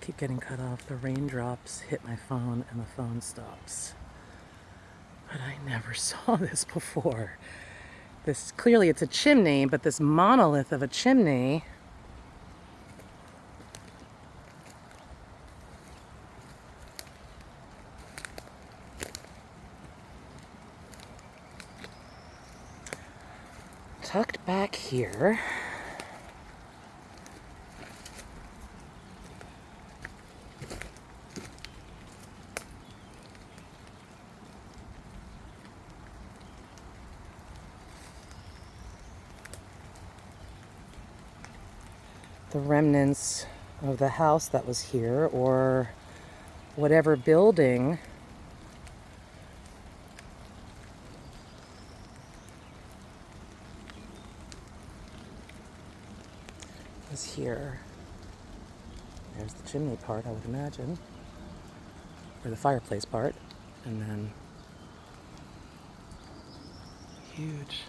Keep getting cut off. The raindrops hit my phone and the phone stops. But I never saw this before. This, clearly it's a chimney, but this monolith of a chimney tucked back here. The remnants of the house that was here, or whatever building is here. There's the chimney part, I would imagine, or the fireplace part, and then huge